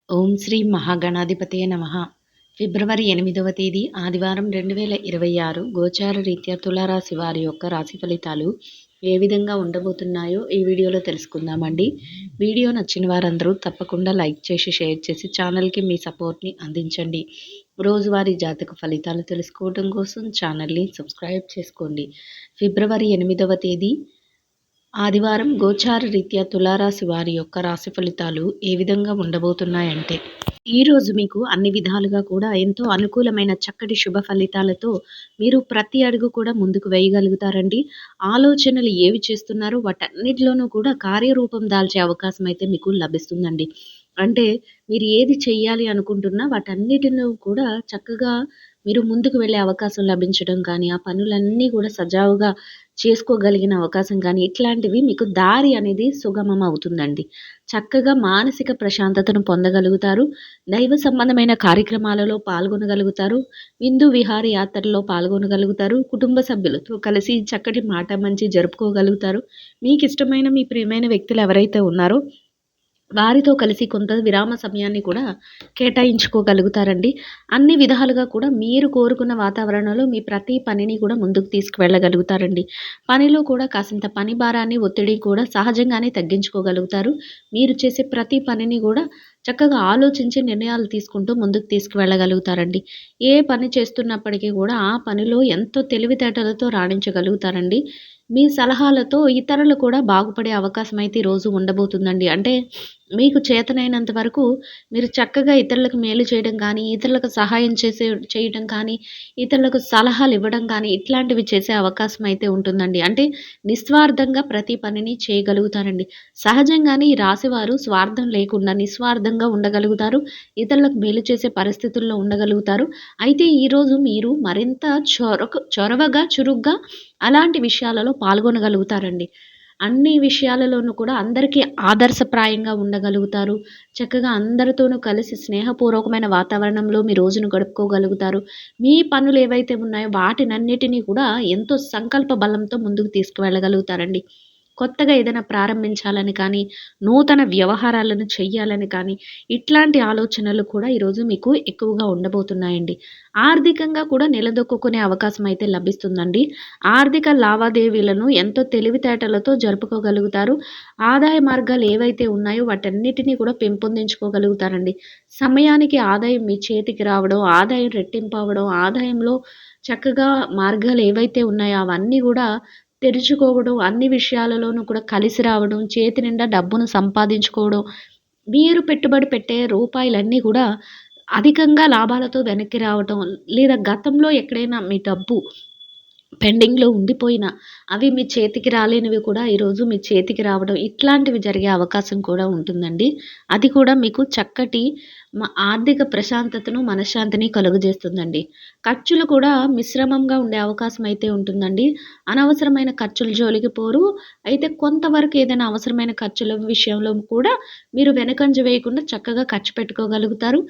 ఓం శ్రీ మహాగణాధిపతయే నమః. ఫిబ్రవరి 8వ తేదీ ఆదివారం 2026 గోచార రీత్యా తులారాశి వారి యొక్క రాశి ఫలితాలు ఏ విధంగా ఉండబోతున్నాయో ఈ వీడియోలో తెలుసుకుందామండి. వీడియో నచ్చిన వారందరూ తప్పకుండా లైక్ చేసి షేర్ చేసి ఛానల్కి మీ సపోర్ట్ని అందించండి. రోజువారీ జాతక ఫలితాలు తెలుసుకోవడం కోసం ఛానల్ని సబ్స్క్రైబ్ చేసుకోండి. ఫిబ్రవరి 8వ తేదీ ఆదివారం గోచార రీత్యా తులారాశి వారి యొక్క రాశి ఫలితాలు ఏ విధంగా ఉండబోతున్నాయంటే, ఈరోజు మీకు అన్ని విధాలుగా కూడా ఎంతో అనుకూలమైన చక్కటి శుభ ఫలితాలతో మీరు ప్రతి అడుగు కూడా ముందుకు వేయగలుగుతారండి. ఆలోచనలు ఏవి చేస్తున్నారో వాటన్నిటిలోనూ కూడా కార్యరూపం దాల్చే అవకాశం అయితే మీకు లభిస్తుందండి. అంటే మీరు ఏది చెయ్యాలి అనుకుంటున్నా వాటన్నిటిలో కూడా చక్కగా మీరు ముందుకు వెళ్ళే అవకాశం లభించడం కానీ, ఆ పనులన్నీ కూడా సజావుగా చేసుకోగలిగిన అవకాశం కానీ, ఇట్లాంటివి మీకు దారి అనేది సుగమం అవుతుందండి. చక్కగా మానసిక ప్రశాంతతను పొందగలుగుతారు. దైవ సంబంధమైన కార్యక్రమాలలో పాల్గొనగలుగుతారు. విందు విహార యాత్రల్లో పాల్గొనగలుగుతారు. కుటుంబ సభ్యులతో కలిసి చక్కటి మాట మంచి జరుపుకోగలుగుతారు. మీకు ఇష్టమైన మీ ప్రియమైన వ్యక్తులు ఎవరైతే ఉన్నారో వారితో కలిసి కొంత విరామ సమయాన్ని కూడా కేటాయించుకోగలుగుతారండి. అన్ని విధాలుగా కూడా మీరు కోరుకున్న వాతావరణంలో మీ ప్రతి పనిని కూడా ముందుకు తీసుకువెళ్ళగలుగుతారండి. పనిలో కూడా కాసింత పని భారాన్ని, ఒత్తిడి కూడా సహజంగానే తగ్గించుకోగలుగుతారు. మీరు చేసే ప్రతి పనిని కూడా చక్కగా ఆలోచించి నిర్ణయాలు తీసుకుంటూ ముందుకు తీసుకువెళ్ళగలుగుతారండి. ఏ పని చేస్తున్నప్పటికీ కూడా ఆ పనిలో ఎంతో తెలివితేటలతో రాణించగలుగుతారండి. మీ సలహాలతో ఇతరులు కూడా బాగుపడే అవకాశం అయితే ఈరోజు ఉండబోతుందండి. అంటే మీకు చేతనైనంత వరకు మీరు చక్కగా ఇతరులకు మేలు చేయడం కానీ, ఇతరులకు సహాయం చేయడం కానీ, ఇతరులకు సలహాలు ఇవ్వడం కానీ, ఇట్లాంటివి చేసే అవకాశం అయితే ఉంటుందండి. అంటే నిస్వార్థంగా ప్రతి పనిని చేయగలుగుతారండి. సహజంగానే ఈ రాశివారు స్వార్థం లేకుండా నిస్వార్థంగా ఉండగలుగుతారు. ఇతరులకు మేలు చేసే పరిస్థితుల్లో ఉండగలుగుతారు. అయితే ఈరోజు మీరు మరింత చొరవగా, చురుగ్గా అలాంటి విషయాలలో పాల్గొనగలుగుతారండి. అన్ని విషయాలలోనూ కూడా అందరికీ ఆదర్శప్రాయంగా ఉండగలుగుతారు. చక్కగా అందరితోనూ కలిసి స్నేహపూర్వకమైన వాతావరణంలో మీ రోజును గడుపుకోగలుగుతారు. మీ పనులు ఏవైతే ఉన్నాయో వాటినన్నిటినీ కూడా ఎంతో సంకల్ప బలంతో ముందుకు తీసుకువెళ్ళగలుగుతారండి. కొత్తగా ఏదైనా ప్రారంభించాలని కానీ, నూతన వ్యవహారాలను చెయ్యాలని కానీ, ఇట్లాంటి ఆలోచనలు కూడా ఈరోజు మీకు ఎక్కువగా ఉండబోతున్నాయండి. ఆర్థికంగా కూడా నిలదొక్కుకునే అవకాశం అయితే లభిస్తుందండి. ఆర్థిక లావాదేవీలను ఎంతో తెలివితేటలతో జరుపుకోగలుగుతారు. ఆదాయ మార్గాలు ఏవైతే ఉన్నాయో వాటన్నిటిని కూడా పెంపొందించుకోగలుగుతారండి. సమయానికి ఆదాయం మీ చేతికి రావడం, ఆదాయం రెట్టింపు అవ్వడం, ఆదాయంలో చక్కగా మార్గాలు ఏవైతే ఉన్నాయో అవన్నీ కూడా తెరుచుకోవడం, అన్ని విషయాలలోనూ కూడా కలిసి రావడం, చేతి నిండా డబ్బును సంపాదించుకోవడం, మీరు పెట్టుబడి పెట్టే రూపాయలన్నీ కూడా అధికంగా లాభాలతో వెనక్కి రావటం, లేదా గతంలో ఎక్కడైనా మీ డబ్బు పెండింగ్‌లో ఉండిపోయిన అవి మీ చేతికి రాలేనివి కూడా ఈరోజు మీ చేతికి రావడం, ఇట్లాంటివి జరిగే అవకాశం కూడా ఉంటుందండి. అది కూడా మీకు చక్కటి ఆర్థిక ప్రశాంతతను, మనశ్శాంతిని కలుగజేస్తుందండి. ఖర్చులు కూడా మిశ్రమంగా ఉండే అవకాశం అయితే ఉంటుందండి. అనవసరమైన ఖర్చుల జోలికి పోరు. అయితే కొంతవరకు ఏదైనా అవసరమైన ఖర్చుల విషయంలో కూడా మీరు వెనకంజ వేయకుండా చక్కగా ఖర్చు పెట్టుకోగలుగుతారు.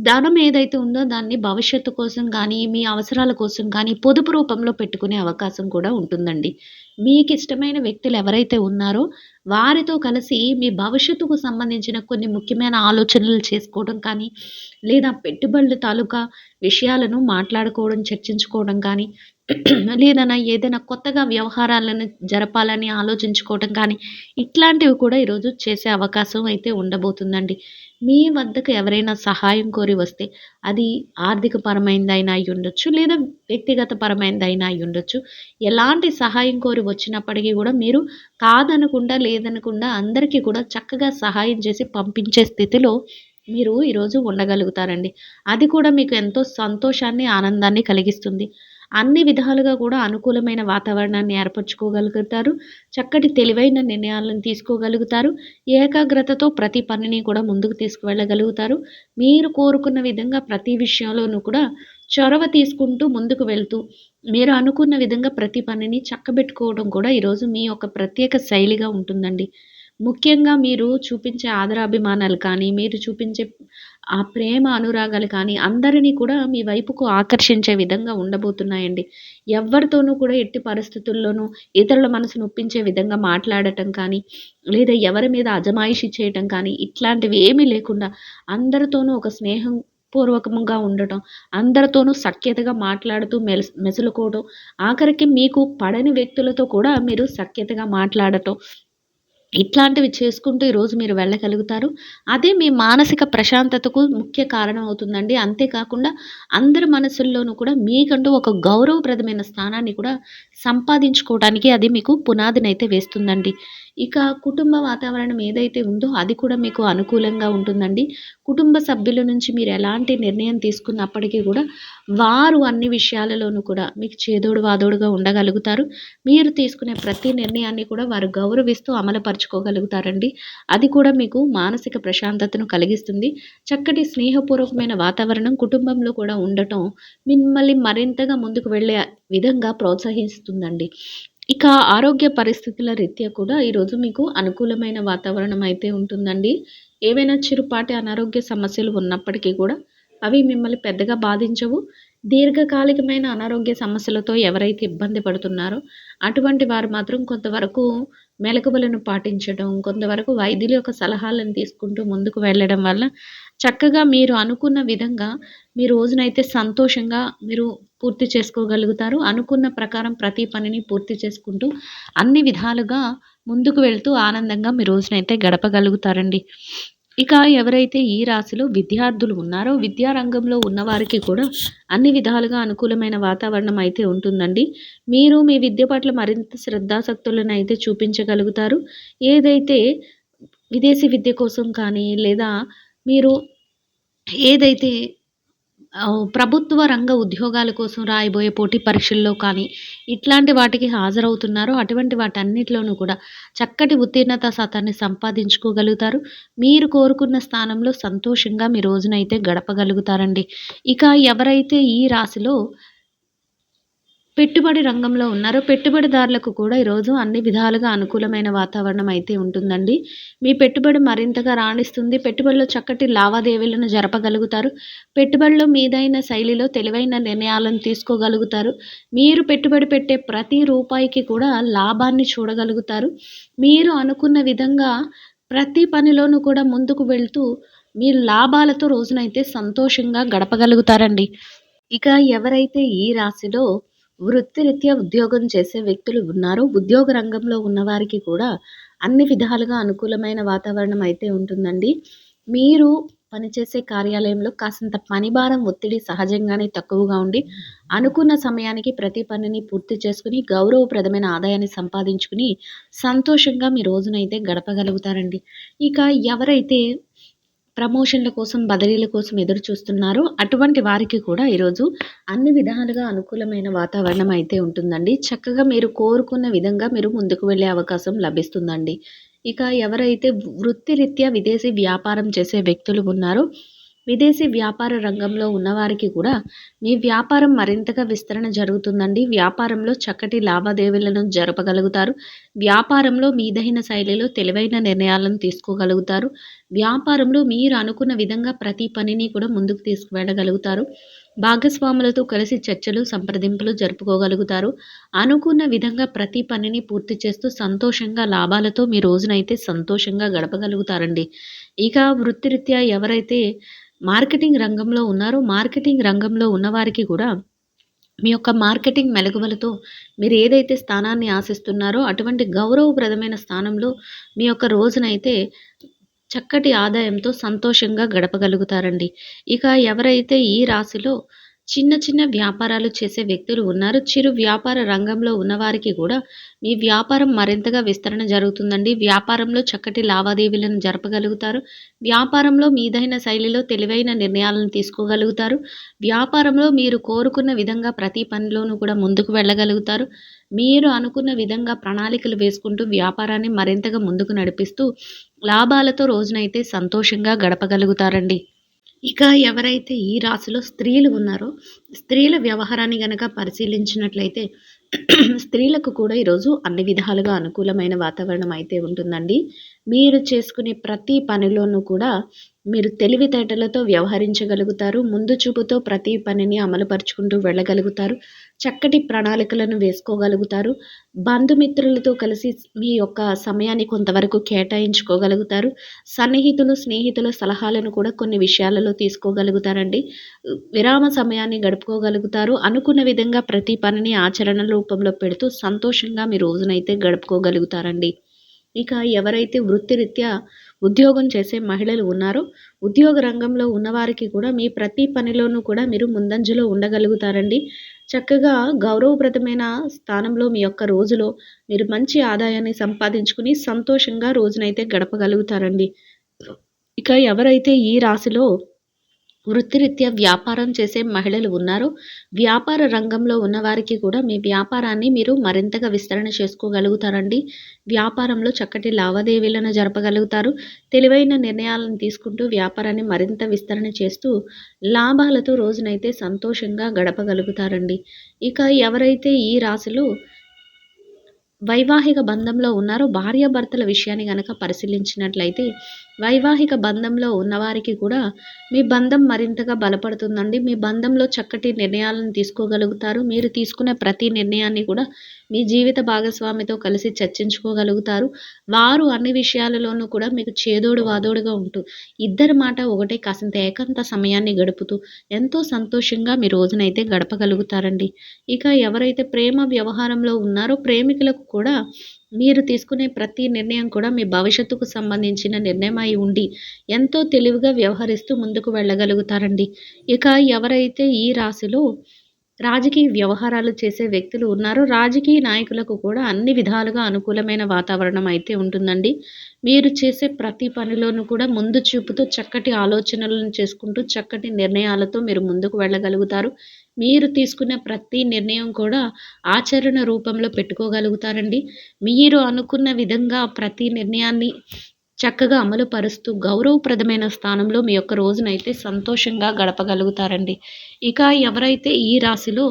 ధనం ఏదైతే ఉందో దాన్ని భవిష్యత్తు కోసం గానీ, మీ అవసరాల కోసం కానీ పొదుపు రూపంలో పెట్టుకునే అవకాశం కూడా ఉంటుందండి. మీకిష్టమైన వ్యక్తులు ఎవరైతే ఉన్నారో వారితో కలిసి మీ భవిష్యత్తుకు సంబంధించిన కొన్ని ముఖ్యమైన ఆలోచనలు చేసుకోవడం కానీ, లేదా పెట్టుబడుల తాలూకా విషయాలను మాట్లాడుకోవడం, చర్చించుకోవడం కానీ, లేదన్నా ఏదైనా కొత్తగా వ్యవహారాలను జరపాలని ఆలోచించుకోవటం కానీ, ఇట్లాంటివి కూడా ఈరోజు చేసే అవకాశం అయితే ఉండబోతుందండి. మీ వద్దకు ఎవరైనా సహాయం కోరి వస్తే, అది ఆర్థిక పరమైనదైనా అయ్యుండొచ్చు, లేదా వ్యక్తిగత పరమైనదైనా అయ్యుండొచ్చు. ఎలాంటి సహాయం కోరి వచ్చినప్పటికీ కూడా మీరు కాదనకుండా, లేదనకుండా అందరికీ కూడా చక్కగా సహాయం చేసి పంపించే స్థితిలో మీరు ఈరోజు ఉండగలుగుతారండి. అది కూడా మీకు ఎంతో సంతోషాన్ని, ఆనందాన్ని కలిగిస్తుంది. అన్ని విధాలుగా కూడా అనుకూలమైన వాతావరణాన్ని ఏర్పరచుకోగలుగుతారు. చక్కటి తెలివైన నిర్ణయాలను తీసుకోగలుగుతారు. ఏకాగ్రతతో ప్రతి పనిని కూడా ముందుకు తీసుకువెళ్ళగలుగుతారు. మీరు కోరుకున్న విధంగా ప్రతి విషయంలోనూ కూడా చొరవ తీసుకుంటూ ముందుకు వెళ్తూ, మీరు అనుకున్న విధంగా ప్రతి పనిని చక్కబెట్టుకోవడం కూడా ఈరోజు మీ యొక్క ప్రత్యేక శైలిగా ఉంటుందండి. ముఖ్యంగా మీరు చూపించే ఆదరాభిమానాలు కానీ, మీరు చూపించే ఆ ప్రేమ అనురాగాలు కానీ, అందరిని కూడా మీ వైపుకు ఆకర్షించే విధంగా ఉండబోతున్నాయండి. ఎవ్వరితోనూ కూడా ఎట్టి పరిస్థితుల్లోనూ ఇతరుల మనసు నొప్పించే విధంగా మాట్లాడటం కానీ, లేదా ఎవరి మీద అజమాయిషీ చేయటం కానీ, ఇట్లాంటివి ఏమీ లేకుండా అందరితోనూ ఒక స్నేహం పూర్వకముగా ఉండటం, అందరితోనూ సఖ్యతగా మాట్లాడుతూ మెసులుకోవడం, ఆఖరికి మీకు పడని వ్యక్తులతో కూడా మీరు సఖ్యతగా మాట్లాడటం, ఇట్లాంటివి చేసుకుంటూ ఈరోజు మీరు వెళ్ళగలుగుతారు. అదే మీ మానసిక ప్రశాంతతకు ముఖ్య కారణం అవుతుందండి. అంతేకాకుండా అందరి మనసుల్లోనూ కూడా మీకంటూ ఒక గౌరవప్రదమైన స్థానాన్ని కూడా సంపాదించుకోవడానికి అది మీకు పునాదినైతే వేస్తుందండి. ఇక కుటుంబ వాతావరణం ఏదైతే ఉందో అది కూడా మీకు అనుకూలంగా ఉంటుందండి. కుటుంబ సభ్యుల నుంచి మీరు ఎలాంటి నిర్ణయం తీసుకున్నప్పటికీ కూడా వారు అన్ని విషయాలలోనూ కూడా మీకు చేదోడు వాదోడుగా ఉండగలుగుతారు. మీరు తీసుకునే ప్రతి నిర్ణయాన్ని కూడా వారు గౌరవిస్తూ అమలుపరుచుకోగలుగుతారండి. అది కూడా మీకు మానసిక ప్రశాంతతను కలిగిస్తుంది. చక్కటి స్నేహపూర్వకమైన వాతావరణం కుటుంబంలో కూడా ఉండటం మిమ్మల్ని మరింతగా ముందుకు వెళ్ళే విధంగా ప్రోత్సహిస్తుందండి. ఇక ఆరోగ్య పరిస్థితుల రీత్యా కూడా ఈరోజు మీకు అనుకూలమైన వాతావరణం అయితే ఉంటుందండి. ఏవైనా చిరుపాటి అనారోగ్య సమస్యలు ఉన్నప్పటికీ కూడా అవి మిమ్మల్ని పెద్దగా బాధించవు. దీర్ఘకాలికమైన అనారోగ్య సమస్యలతో ఎవరైతే ఇబ్బంది పడుతున్నారో అటువంటి వారు మాత్రం కొంతవరకు మెలకువలను పాటించడం, కొంతవరకు వైద్యుల యొక్క సలహాలను తీసుకుంటూ ముందుకు వెళ్ళడం వల్ల చక్కగా మీరు అనుకున్న విధంగా మీ రోజునైతే సంతోషంగా మీరు పూర్తి చేసుకోగలుగుతారు. అనుకున్న ప్రకారం ప్రతి పనిని పూర్తి చేసుకుంటూ అన్ని విధాలుగా ముందుకు వెళ్తూ ఆనందంగా మీ రోజునైతే గడపగలుగుతారండి. ఇక ఎవరైతే ఈ రాశిలో విద్యార్థులు ఉన్నారో, విద్యా రంగంలో ఉన్నవారికి కూడా అన్ని విధాలుగా అనుకూలమైన వాతావరణం అయితే ఉంటుందండి. మీరు మీ విద్య పట్ల మరింత శ్రద్ధాసక్తులనైతే చూపించగలుగుతారు. ఏదైతే విదేశీ విద్య కోసం కానీ, లేదా మీరు ఏదైతే ప్రభుత్వ రంగ ఉద్యోగాల కోసం రాయబోయే పోటీ పరీక్షల్లో కానీ, ఇట్లాంటి వాటికి హాజరవుతున్నారో అటువంటి వాటన్నిటిలోనూ కూడా చక్కటి ఉత్తీర్ణతా శాతాన్ని సంపాదించుకోగలుగుతారు. మీరు కోరుకున్న స్థానంలో సంతోషంగా మీ రోజునైతే గడపగలుగుతారండి. ఇక ఎవరైతే ఈ రాశిలో పెట్టుబడి రంగంలో ఉన్నారో, పెట్టుబడిదారులకు కూడా ఈరోజు అన్ని విధాలుగా అనుకూలమైన వాతావరణం అయితే ఉంటుందండి. మీ పెట్టుబడి మరింతగా రాణిస్తుంది. పెట్టుబడిలో చక్కటి లావాదేవీలను జరపగలుగుతారు. పెట్టుబడిలో మీదైన శైలిలో తెలివైన నిర్ణయాలను తీసుకోగలుగుతారు. మీరు పెట్టుబడి పెట్టే ప్రతి రూపాయికి కూడా లాభాన్ని చూడగలుగుతారు. మీరు అనుకున్న విధంగా ప్రతి పనిలోనూ కూడా ముందుకు వెళ్తూ మీరు లాభాలతో రోజునైతే సంతోషంగా గడపగలుగుతారండి. ఇక ఎవరైతే ఈ రాశిలో వృత్తిరీత్యా ఉద్యోగం చేసే వ్యక్తులు ఉన్నారో, ఉద్యోగ రంగంలో ఉన్నవారికి కూడా అన్ని విధాలుగా అనుకూలమైన వాతావరణం అయితే ఉంటుందండి. మీరు పనిచేసే కార్యాలయంలో కాసింత పనిభారం, ఒత్తిడి సహజంగానే తక్కువగా ఉండి, అనుకున్న సమయానికి ప్రతి పనిని పూర్తి చేసుకొని, గౌరవప్రదమైన ఆదాయాన్ని సంపాదించుకుని, సంతోషంగా మీ రోజునైతే గడపగలుగుతారండి. ఇక ఎవరైతే ప్రమోషన్‌ల కోసం, బదిలీల కోసం ఎదురు చూస్తున్నారో అటువంటి వారికి కూడా ఈరోజు అన్ని విధాలుగా అనుకూలమైన వాతావరణం అయితే ఉంటుందండి. చక్కగా మీరు కోరుకున్న విధంగా మీరు ముందుకు వెళ్ళే అవకాశం లభిస్తుందండి. ఇక ఎవరైతే వృత్తిరీత్యా విదేశీ వ్యాపారం చేసే వ్యక్తులు ఉన్నారో, విదేశీ వ్యాపార రంగంలో ఉన్నవారికి కూడా మీ వ్యాపారం మరింతగా విస్తరణ జరుగుతుందండి. వ్యాపారంలో చక్కటి లావాదేవీలను జరపగలుగుతారు. వ్యాపారంలో మీదైన శైలిలో తెలివైన నిర్ణయాలను తీసుకోగలుగుతారు. వ్యాపారంలో మీరు అనుకున్న విధంగా ప్రతి పనిని కూడా ముందుకు తీసుకువెళ్ళగలుగుతారు. భాగస్వాములతో కలిసి చర్చలు, సంప్రదింపులు జరుపుకోగలుగుతారు. అనుకున్న విధంగా ప్రతి పనిని పూర్తి చేస్తూ సంతోషంగా లాభాలతో మీ రోజునైతే సంతోషంగా గడపగలుగుతారండి. ఇక వృత్తిరీత్యా ఎవరైతే మార్కెటింగ్ రంగంలో ఉన్నారో, మార్కెటింగ్ రంగంలో ఉన్నవారికి కూడా మీ యొక్క మార్కెటింగ్ మెలకువలతో మీరు ఏదైతే స్థానాన్ని ఆశిస్తున్నారో అటువంటి గౌరవప్రదమైన స్థానంలో మీ యొక్క రోజునైతే చక్కటి ఆదాయంతో సంతోషంగా గడపగలుగుతారండి. ఇక ఎవరైతే ఈ రాశిలో చిన్న చిన్న వ్యాపారాలు చేసే వ్యక్తులు ఉన్నారో, చిరు వ్యాపార రంగంలో ఉన్నవారికి కూడా మీ వ్యాపారం మరింతగా విస్తరణ జరుగుతుందండి. వ్యాపారంలో చక్కటి లావాదేవీలను జరపగలుగుతారు. వ్యాపారంలో మీదైన శైలిలో తెలివైన నిర్ణయాలను తీసుకోగలుగుతారు. వ్యాపారంలో మీరు కోరుకున్న విధంగా ప్రతి పనిలోనూ కూడా ముందుకు వెళ్ళగలుగుతారు. మీరు అనుకున్న విధంగా ప్రణాళికలు వేసుకుంటూ వ్యాపారాన్ని మరింతగా ముందుకు నడిపిస్తూ లాభాలతో రోజునైతే సంతోషంగా గడపగలుగుతారండి. ఇక ఎవరైతే ఈ రాశిలో స్త్రీలు ఉన్నారో, స్త్రీల వ్యవహారాన్ని గనక పరిశీలించినట్లయితే స్త్రీలకు కూడా ఈరోజు అన్ని విధాలుగా అనుకూలమైన వాతావరణం అయితే ఉంటుందండి. మీరు చేసుకునే ప్రతి పనిలోనూ కూడా మీరు తెలివితేటలతో వ్యవహరించగలుగుతారు. ముందు చూపుతో ప్రతి పనిని అమలుపరుచుకుంటూ వెళ్ళగలుగుతారు. చక్కటి ప్రణాళికలను వేసుకోగలుగుతారు. బంధుమిత్రులతో కలిసి మీ యొక్క సమయాన్ని కొంతవరకు కేటాయించుకోగలుగుతారు. సన్నిహితులు, స్నేహితుల సలహాలను కూడా కొన్ని విషయాలలో తీసుకోగలుగుతారండి. విరామ సమయాన్ని గడుపుకోగలుగుతారు. అనుకున్న విధంగా ప్రతి పనిని ఆచరణ రూపంలో పెడుతూ సంతోషంగా మీ రోజునైతే గడుపుకోగలుగుతారండి. ఇక ఎవరైతే వృత్తిరీత్యా ఉద్యోగం చేసే మహిళలు ఉన్నారో, ఉద్యోగ రంగంలో ఉన్నవారికి కూడా మీ ప్రతి పనిలోనూ కూడా మీరు ముందంజలో ఉండగలుగుతారండి. చక్కగా గౌరవప్రదమైన స్థానంలో మీ యొక్క రోజులో మీరు మంచి ఆదాయాన్ని సంపాదించుకుని సంతోషంగా రోజునైతే గడపగలుగుతారండి. ఇక ఎవరైతే ఈ రాశిలో వృత్తిరీత్యా వ్యాపారం చేసే మహిళలు ఉన్నారో, వ్యాపార రంగంలో ఉన్నవారికి కూడా మీ వ్యాపారాన్ని మీరు మరింతగా విస్తరణ చేసుకోగలుగుతారండి. వ్యాపారంలో చక్కటి లావాదేవీలను జరపగలుగుతారు. తెలివైన నిర్ణయాలను తీసుకుంటూ వ్యాపారాన్ని మరింత విస్తరణ చేస్తూ లాభాలతో రోజునైతే సంతోషంగా గడపగలుగుతారండి. ఇక ఎవరైతే ఈ రాశిలో వైవాహిక బంధంలో ఉన్నారో, భార్యాభర్తల విషయాన్ని గనక పరిశీలించినట్లయితే, వైవాహిక బంధంలో ఉన్నవారికి కూడా మీ బంధం మరింతగా బలపడుతుందండి. మీ బంధంలో చక్కటి నిర్ణయాలను తీసుకోగలుగుతారు. మీరు తీసుకునే ప్రతి నిర్ణయాన్ని కూడా మీ జీవిత భాగస్వామితో కలిసి చర్చించుకోగలుగుతారు. వారు అన్ని విషయాలలోనూ కూడా మీకు చేదోడు వాదోడుగా ఉంటూ, ఇద్దరి మాట ఒకటే కాసింత ఏకాంత సమయాన్ని గడుపుతూ ఎంతో సంతోషంగా మీ రోజునైతే గడపగలుగుతారండి. ఇక ఎవరైతే ప్రేమ వ్యవహారంలో ఉన్నారో, ప్రేమికులకు కూడా మీరు తీసుకునే ప్రతి నిర్ణయం కూడా మీ భవిష్యత్తుకు సంబంధించిన నిర్ణయమై ఉండి ఎంతో తెలివిగా వ్యవహరిస్తూ ముందుకు వెళ్ళగలుగుతారండి. ఇక ఎవరైతే ఈ రాశిలో రాజకీయ వ్యవహారాలు చేసే వ్యక్తులు ఉన్నారో, రాజకీయ నాయకులకు కూడా అన్ని విధాలుగా అనుకూలమైన వాతావరణం అయితే ఉంటుందండి. మీరు చేసే ప్రతి పనిలోనూ కూడా ముందు చూపుతో చక్కటి ఆలోచనలను చేసుకుంటూ చక్కటి నిర్ణయాలతో మీరు ముందుకు వెళ్ళగలుగుతారు. మీరు తీసుకున్న ప్రతి నిర్ణయం కూడా ఆచరణ రూపంలో పెట్టుకోగలుగుతారండి. మీరు అనుకున్న విధంగా ప్రతి నిర్ణయాన్ని చక్కగా అమలు పరుస్తూ గౌరవప్రదమైన స్థానంలో మీ యొక్క రోజునైతే సంతోషంగా గడపగలుగుతారండి. ఇక ఎవరైతే ఈ రాశిలో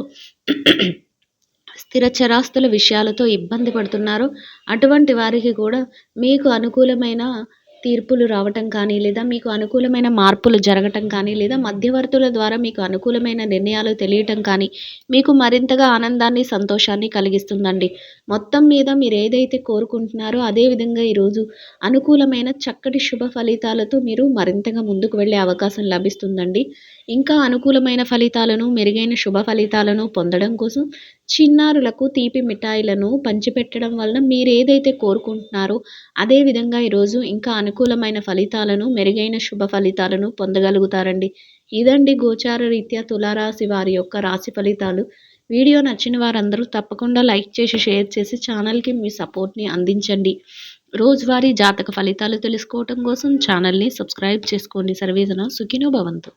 స్థిర చరాస్తుల విషయాలతో ఇబ్బంది పడుతున్నారో, అటువంటి వారికి కూడా మీకు అనుకూలమైన తీర్పులు రావటం కానీ, లేదా మీకు అనుకూలమైన మార్పులు జరగటం కానీ, లేదా మధ్యవర్తుల ద్వారా మీకు అనుకూలమైన నిర్ణయాలు తెలియటం కానీ, మీకు మరింతగా ఆనందాన్ని, సంతోషాన్ని కలిగిస్తుందండి. మొత్తం మీద మీరు ఏదైతే కోరుకుంటున్నారో అదే విధంగా ఈరోజు అనుకూలమైన చక్కటి శుభ ఫలితాలతో మీరు మరింతగా ముందుకు వెళ్ళే అవకాశం లభిస్తుందండి. ఇంకా అనుకూలమైన ఫలితాలను, మెరుగైన శుభ ఫలితాలను పొందడం కోసం చిన్నారులకు తీపి మిఠాయిలను పంచిపెట్టడం వలన మీరు ఏదైతే కోరుకుంటున్నారో అదే విధంగా ఈరోజు ఇంకా అనుకూలమైన ఫలితాలను, మెరుగైన శుభ ఫలితాలను పొందగలుగుతారండి. ఇదండి గోచార రీత్యా తులారాశి వారి యొక్క రాశి ఫలితాలు. వీడియో నచ్చిన వారందరూ తప్పకుండా లైక్ చేసి, షేర్ చేసి ఛానల్‌కి మీ సపోర్ట్‌ని అందించండి. రోజువారీ జాతక ఫలితాలు తెలుసుకోవటం కోసం ఛానల్‌ని సబ్స్క్రైబ్ చేసుకోండి. సర్వేజన సుఖినో భవంతు.